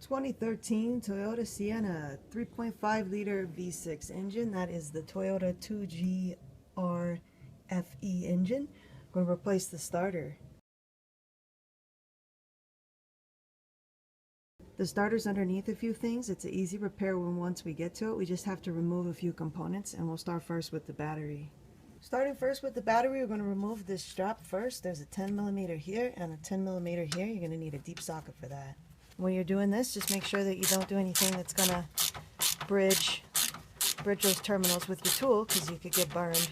2013 Toyota Sienna 3.5 liter V6 engine. That is the Toyota 2GR-FE engine. I'm going to replace the starter. The starter's underneath a few things. It's an easy repair once we get to it. We just have to remove a few components, and we'll start first with the battery. Starting first with the battery, we're going to remove this strap first. There's a 10mm here and a 10mm here. You're going to need a deep socket for that. When you're doing this, just make sure that you don't do anything that's going to bridge those terminals with your tool, because you could get burned.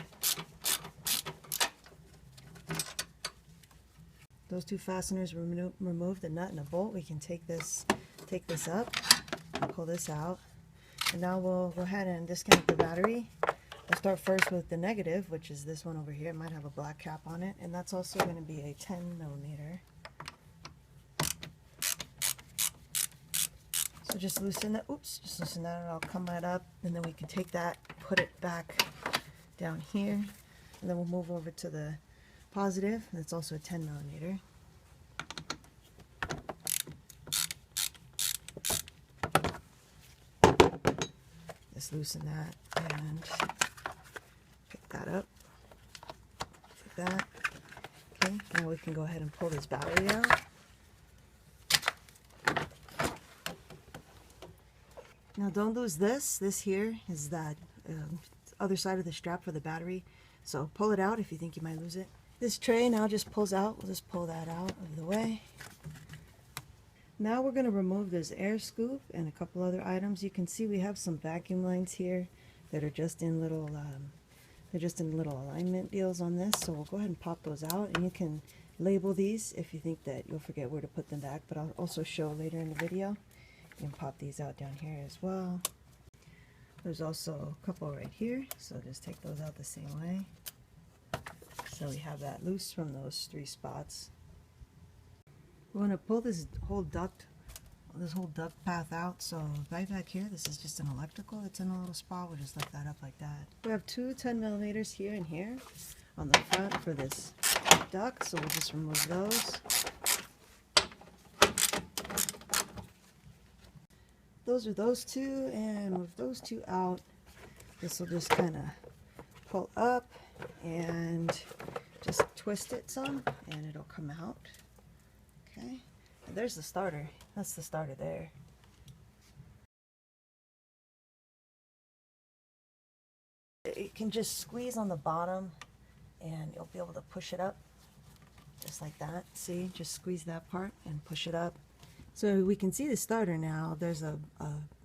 Those two fasteners remove the nut and a bolt. We can take this up, pull this out, and now we'll go ahead and disconnect the battery. We'll start first with the negative, which is this one over here. It might have a black cap on it, and that's also going to be a 10mm. So just loosen that, just loosen that, and I'll come right up, and then we can take that, put it back down here, and then we'll move over to the positive. That's also a 10mm. Just loosen that and pick that up, like that. Okay, now we can go ahead and pull this battery out. Now don't lose this. This here is that other side of the strap for the battery. So pull it out if you think you might lose it. This tray now just pulls out. We'll just pull that out of the way. Now we're going to remove this air scoop and a couple other items. You can see we have some vacuum lines here that are just in little alignment deals on this. So we'll go ahead and pop those out, and you can label these if you think that you'll forget where to put them back, but I'll also show later in the video. You can pop these out down here as well. There's also a couple right here, so just take those out the same way. So we have that loose from those three spots. We're going to pull this whole duct path out. So right back here, this is just an electrical that's in a little spot. We'll just lift that up like that. We have two 10mm here and here on the front for this duct, so we'll just remove those. Those are those two, and with those two out, this will just kind of pull up and just twist it some, and it'll come out. Okay, and there's the starter. That's the starter there. It can just squeeze on the bottom, and you'll be able to push it up just like that. See, just squeeze that part and push it up. So we can see the starter now. There's a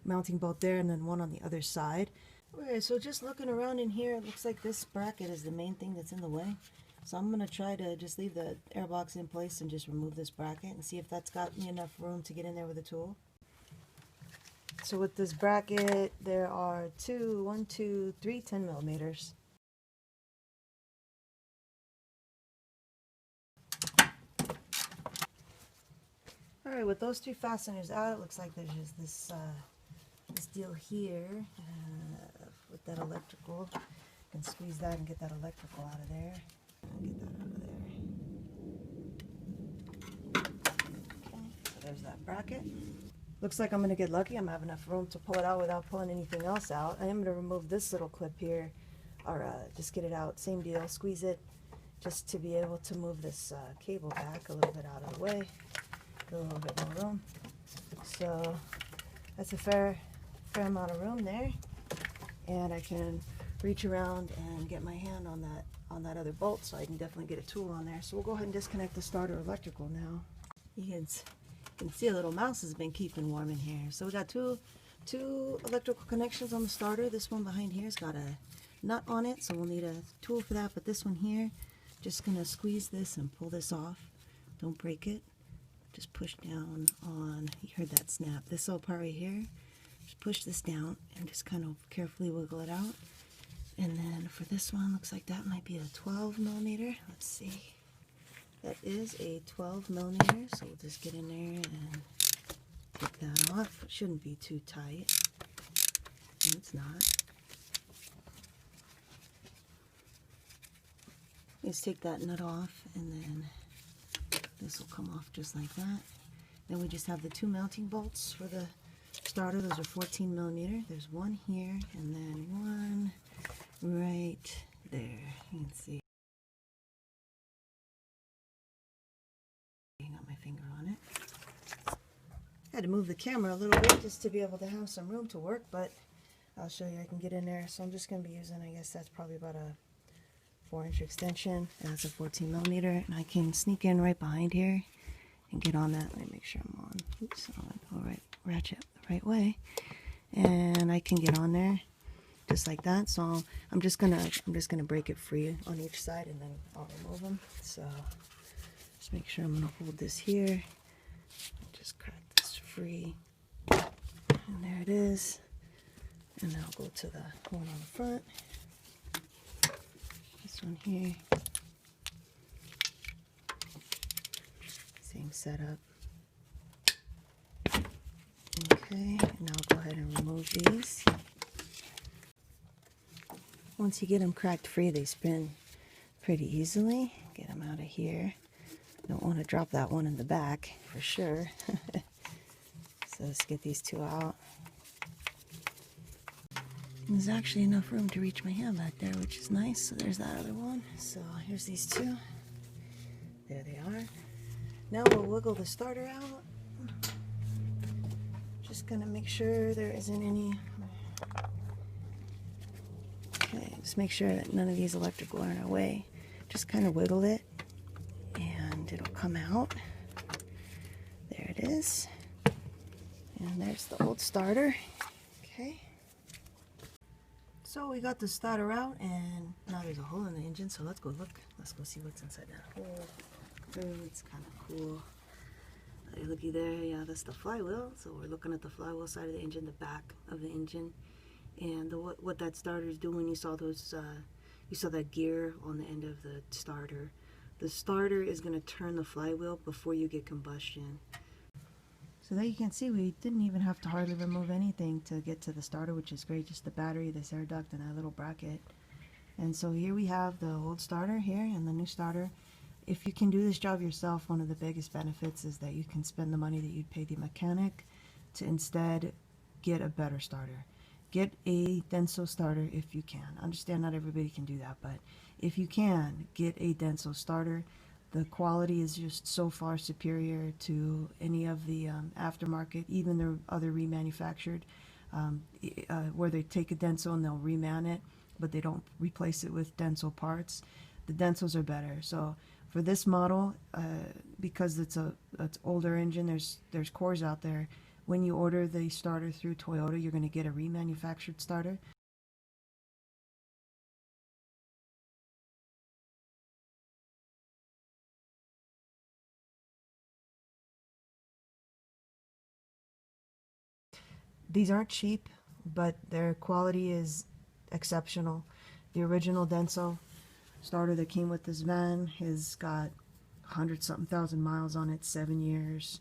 mounting bolt there and then one on the other side. Okay, so just looking around in here, it looks like this bracket is the main thing that's in the way. So I'm going to try to just leave the airbox in place and just remove this bracket and see if that's got me enough room to get in there with a tool. So with this bracket, there are 3 10mm. Alright, with those two fasteners out, it looks like there's just this deal here with that electrical. You can squeeze that and get that electrical out of there. Get that out of there. Okay, so there's that bracket. Looks like I'm going to get lucky. I'm going to have enough room to pull it out without pulling anything else out. I am going to remove this little clip here, or just get it out. Same deal, squeeze it just to be able to move this cable back a little bit out of the way. A little bit more room. So that's a fair amount of room there, and I can reach around and get my hand on that other bolt, so I can definitely get a tool on there. So we'll go ahead and disconnect the starter electrical now. You can see a little mouse has been keeping warm in here. So we got two electrical connections on the starter. This one behind here has got a nut on it, so we'll need a tool for that. But this one here, just gonna squeeze this and pull this off. Don't break it. Just push down on, you heard that snap, this little part right here. Just push this down and just kind of carefully wiggle it out. And then for this one, looks like that might be a 12mm. Let's see. That is a 12mm, so we'll just get in there and get that off. It shouldn't be too tight. And it's not. Just take that nut off, and then this will come off just like that. Then we just have the 2 mounting bolts for the starter. Those are 14 millimeter. There's one here and then one right there. You can see. Got my finger on it. I had to move the camera a little bit just to be able to have some room to work, but I'll show you I can get in there. So I'm just going to be using, I guess that's probably about a 4-inch extension, and that's a 14 millimeter, and I can sneak in right behind here and get on that. Let me make sure I'm on. Oops, all right, ratchet the right way, and I can get on there just like that. So I'm just gonna break it free on each side, and then I'll remove them. So just make sure I'm gonna hold this here. Just crack this free, and there it is. And then I'll go to the one on the front. This one here. Same setup. Okay, and now I'll go ahead and remove these. Once you get them cracked free, they spin pretty easily. Get them out of here. Don't want to drop that one in the back for sure. So let's get these two out. There's actually enough room to reach my hand back there, which is nice. So there's that other one. So here's these two. There they are. Now we'll wiggle the starter out. Just gonna make sure there isn't any. Okay, just make sure that none of these electrical are in our way. Just kind of wiggle it and it'll come out. There it is. And there's the old starter. Okay. So we got the starter out, and now there's a hole in the engine, so let's go look. Let's go see what's inside that hole. Oh, it's kind of cool. Hey, looky there, yeah, that's the flywheel. So we're looking at the flywheel side of the engine, the back of the engine. And what that starter is doing, you saw those, you saw that gear on the end of the starter. The starter is going to turn the flywheel before you get combustion. So there you can see we didn't even have to hardly remove anything to get to the starter, which is great. Just the battery, this air duct, and that little bracket. And so here we have the old starter here and the new starter. If you can do this job yourself, one of the biggest benefits is that you can spend the money that you'd pay the mechanic to instead get a better starter. Get a Denso starter if you can. Understand not everybody can do that, but if you can, get a Denso starter. The quality is just so far superior to any of the aftermarket, even the other remanufactured, where they take a Denso and they'll reman it, but they don't replace it with Denso parts. The Densos are better. So for this model, because it's older engine, there's cores out there. When you order the starter through Toyota, you're going to get a remanufactured starter. These aren't cheap, but their quality is exceptional. The original Denso starter that came with this van has got 100-something thousand miles on it, 7 years.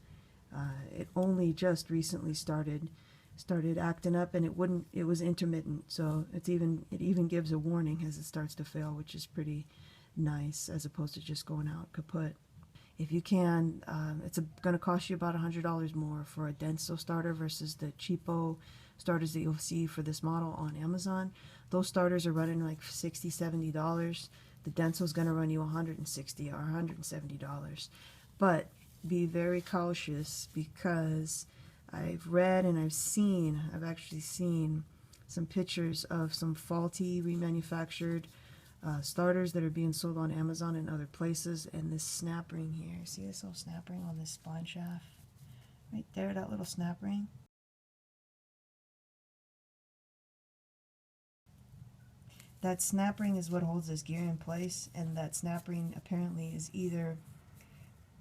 It only just recently started acting up, and it was intermittent, so it even gives a warning as it starts to fail, which is pretty nice as opposed to just going out kaput. If you can, it's going to cost you about $100 more for a Denso starter versus the cheapo starters that you'll see for this model on Amazon. Those starters are running like $60, $70. The Denso is going to run you $160 or $170. But be very cautious, because I've read and I've actually seen some pictures of some faulty remanufactured starters that are being sold on Amazon and other places. And this snap ring here, see this little snap ring on this spline shaft right there, that little snap ring? That snap ring is what holds this gear in place, and that snap ring apparently is either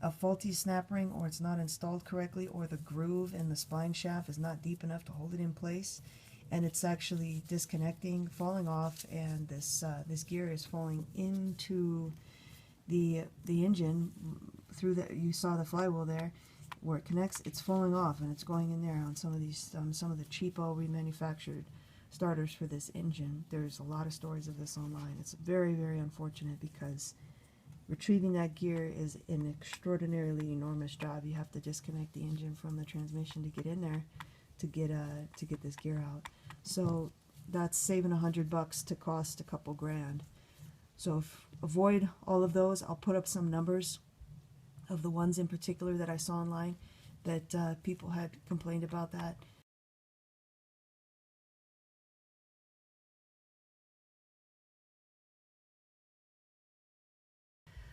a faulty snap ring, or it's not installed correctly, or the groove in the spline shaft is not deep enough to hold it in place, and it's actually disconnecting, falling off, and this gear is falling into the engine through the, you saw the flywheel there where it connects, it's falling off, and it's going in there on some of these some of the cheapo remanufactured starters for this engine. There's a lot of stories of this online. It's very, very unfortunate, because retrieving that gear is an extraordinarily enormous job. You have to disconnect the engine from the transmission to get in there to get this gear out. So that's saving $100 to cost a couple grand. So avoid all of those. I'll put up some numbers of the ones in particular that I saw online that people had complained about that.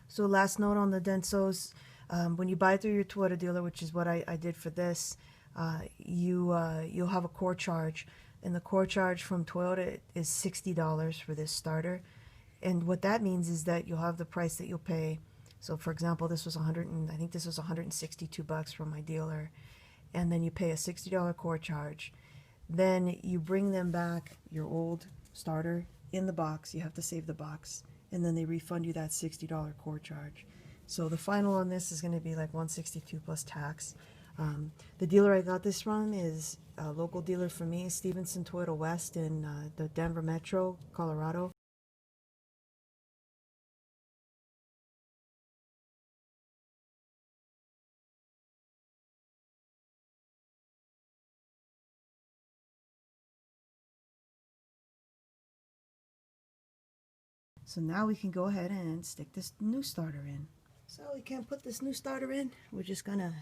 So last note on the Densos, when you buy through your Toyota dealer, which is what I did for this, you'll have a core charge. And the core charge from Toyota is $60 for this starter. And what that means is that you'll have the price that you'll pay. So for example, this was I think this was $162 from my dealer. And then you pay a $60 core charge. Then you bring them back your old starter in the box. You have to save the box. And then they refund you that $60 core charge. So the final on this is going to be like $162 plus tax. The dealer I got this from is a local dealer for me, Stevenson Toyota West in the Denver Metro, Colorado. So now we can go ahead and stick this new starter in. So we can't put this new starter in. We're just gonna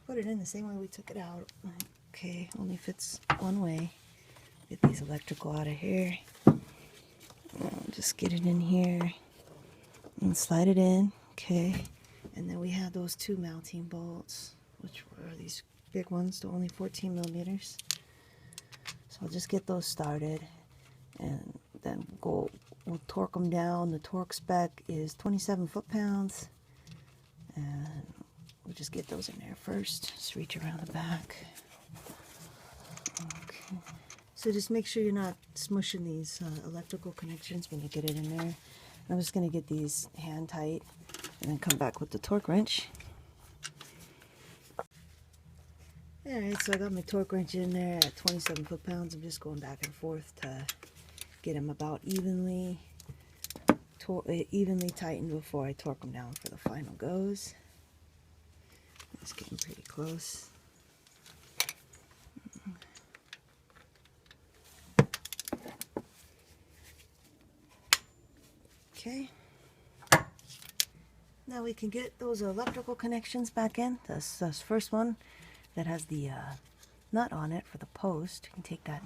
put it in the same way we took it out. Okay, only fits one way. Get these electrical out of here. Just get it in here and slide it in. Okay, and then we have those two mounting bolts, which were these big ones, they're only 14 millimeters. So I'll just get those started and then we'll torque them down. The torque spec is 27 foot-pounds, and we'll just get those in there first. Just reach around the back. Okay. So just make sure you're not smushing these electrical connections when you get it in there. I'm just going to get these hand tight and then come back with the torque wrench. Alright, so I got my torque wrench in there at 27 foot-pounds. I'm just going back and forth to get them about evenly tightened before I torque them down for the final goes. It's getting pretty close. Okay. Now we can get those electrical connections back in. This first one that has the nut on it for the post. You can take that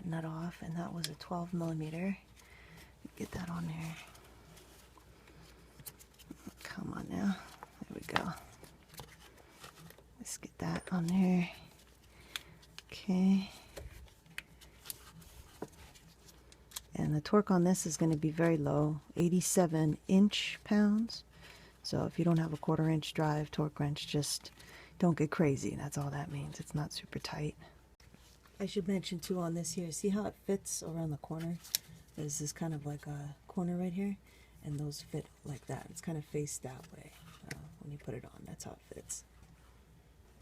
nut off, and that was a 12 millimeter. Get that on there. Come on now. There we go. Let's get that on there. Okay. And the torque on this is going to be very low, 87 inch-pounds. So if you don't have a 1/4 inch drive torque wrench, just don't get crazy. That's all that means. It's not super tight. I should mention too on this here, see how it fits around the corner? There's this kind of like a corner right here, and those fit like that. It's kind of faced that way when you put it on. That's how it fits.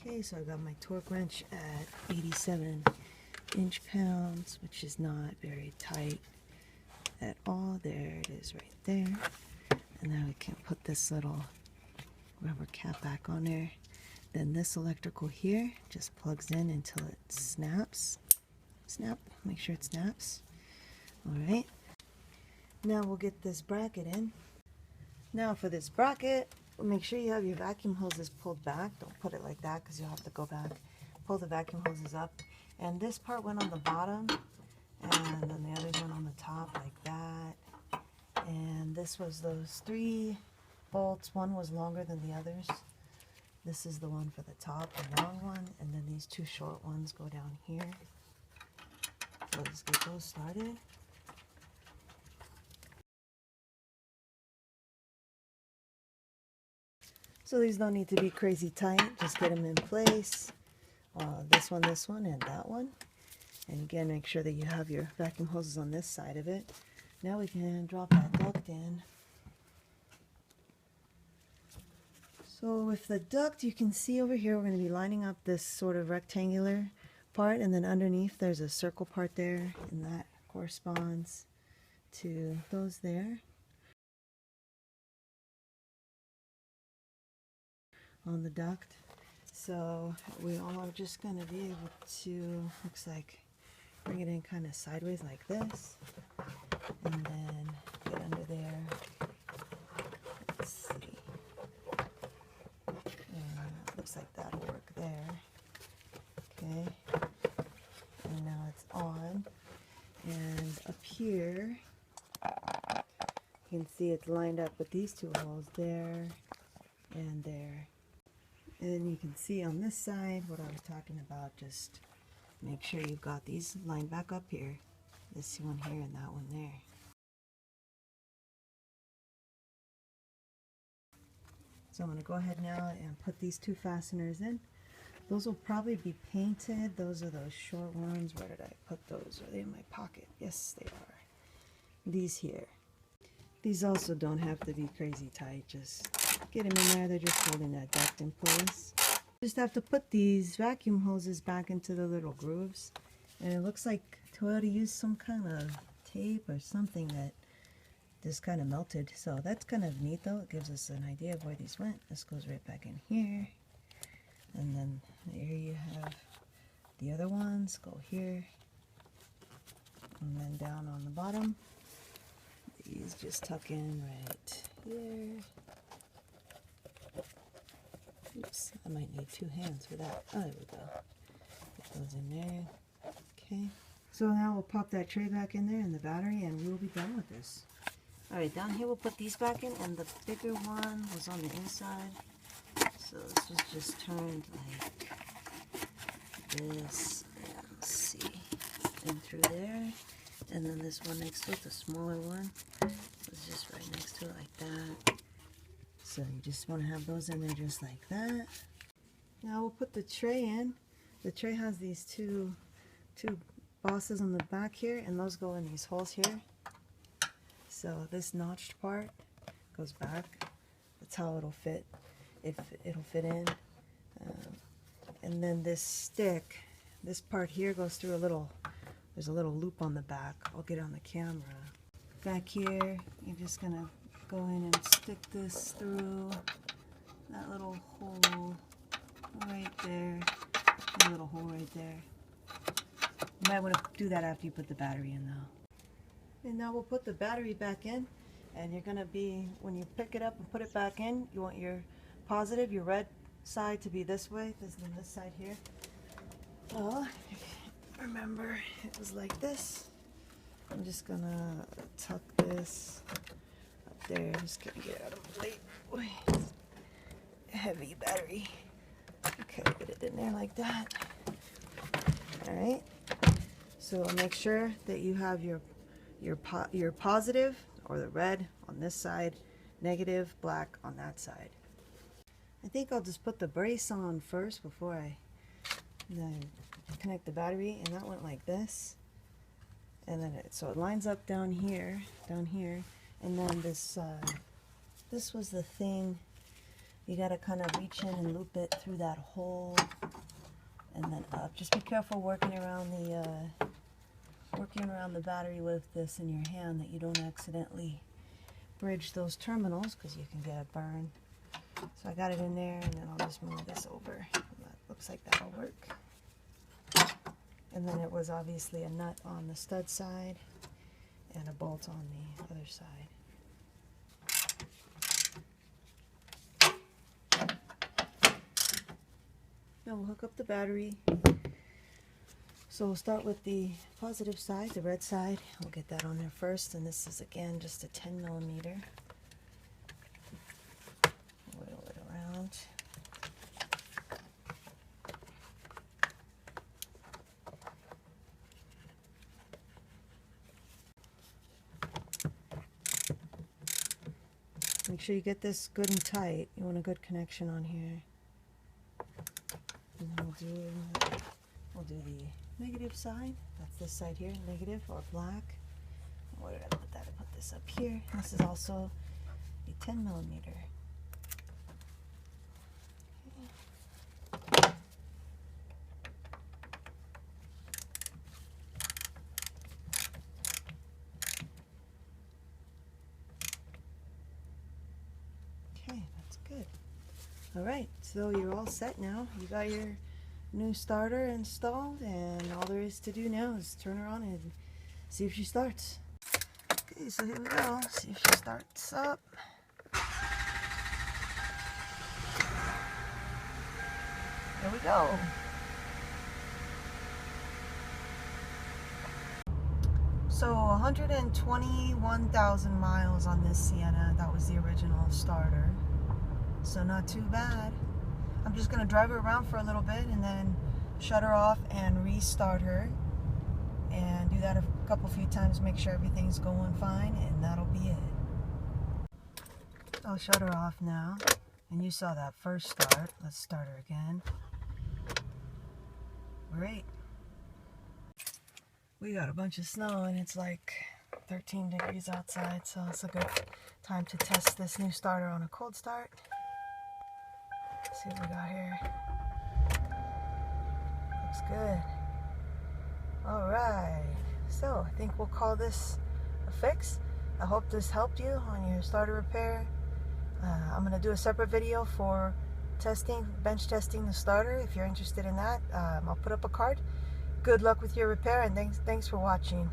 Okay, so I got my torque wrench at 87 inch-pounds, which is not very tight at all. There it is right there. And then we can put this little rubber cap back on there. Then this electrical here just plugs in until it snaps. Snap, make sure it snaps. Alright. Now we'll get this bracket in. Now for this bracket, make sure you have your vacuum hoses pulled back. Don't put it like that because you'll have to go back. Pull the vacuum hoses up. And this part went on the bottom, and then the others went on the top like that. And this was those 3 bolts. One was longer than the others. This is the one for the top, the long one, and then these 2 short ones go down here. So let's get those started. So these don't need to be crazy tight, just get them in place. This one, and that one. And again, make sure that you have your vacuum hoses on this side of it. Now we can drop that duct in. So with the duct, you can see over here, we're going to be lining up this sort of rectangular part, and then underneath there's a circle part there, and that corresponds to those there. on the duct. So we are just going to be able to, looks like, bring it in kind of sideways like this, and then get under there. Let's see. And it looks like that'll work there. Okay. And now it's on. And up here, you can see it's lined up with these two holes there and there. And then you can see on this side what I was talking about. Just make sure you've got these lined back up here. This one here and that one there. So I'm going to go ahead now and put these two fasteners in. Those will probably be painted. Those are those short ones. Where did I put those? Are they in my pocket? Yes, they are. These here. These also don't have to be crazy tight. Just get them in there. They're just holding that duct in place. Just have to put these vacuum hoses back into the little grooves. And it looks like Toyota used some kind of tape or something that just kind of melted. So that's kind of neat though. It gives us an idea of where these went. This goes right back in here. And then here you have the other ones. Go here. And then down on the bottom. These just tuck in right here. Oops, I might need two hands for that. Oh, there we go. Get those in there. Okay. So now we'll pop that tray back in there and the battery, and we'll be done with this. Alright, down here we'll put these back in, and the bigger one was on the inside. So this was just turned like this, and let's see, in through there. And then this one next to it, the smaller one, was just right next to it like that. So you just want to have those in there just like that. Now we'll put the tray in. The tray has these two bosses on the back here, and those go in these holes here. So this notched part goes back. That's how it'll fit, if it'll fit in. And then this stick, this part here goes through a little, there's a little loop on the back. I'll get it on the camera. Back here, you're just gonna go in and stick this through that little hole right there, and a little hole right there. You might want to do that after you put the battery in though. And now we'll put the battery back in, and you're gonna be, when you pick it up and put it back in, you want your positive, your red side to be this way, this side here. Well, remember it was like this. I'm just gonna tuck this up there. Just gonna get out of the way. Boy, heavy battery. Okay, get it in there like that. All right. So make sure that you have your positive, or the red on this side, negative, black on that side. I think I'll just put the brace on first before I connect the battery, and that went like this. And then so it lines up down here, and then this was the thing. You gotta kind of reach in and loop it through that hole, and then up. Just be careful working around the battery with this in your hand, that you don't accidentally bridge those terminals, because you can get a burn. So I got it in there, and then I'll just move this over. That looks like that'll work. And then it was obviously a nut on the stud side and a bolt on the other side. Now we'll hook up the battery. So we'll start with the positive side, the red side. We'll get that on there first, and this is again just a 10 millimeter. Wiggle it around. Make sure you get this good and tight. You want a good connection on here. And then we'll do the negative side. That's this side here, negative or black. Where did I put that? I put this up here. This is also a 10 millimeter. Okay, that's good. Alright, so you're all set now. You got your new starter installed, and all there is to do now is turn her on and see if she starts. Okay, so here we go. See if she starts up. There we go. So 121,000 miles on this Sienna. That was the original starter. So not too bad. I'm just going to drive her around for a little bit and then shut her off and restart her. And do that a few times, make sure everything's going fine, and that'll be it. I'll shut her off now. And you saw that first start. Let's start her again. Great. We got a bunch of snow and it's like 13 degrees outside, so it's a good time to test this new starter on a cold start. Let's see what we got here. Looks good. Alright, so I think we'll call this a fix. I hope this helped you on your starter repair. I'm going to do a separate video for testing, bench testing the starter. If you're interested in that, I'll put up a card. Good luck with your repair, and thanks for watching.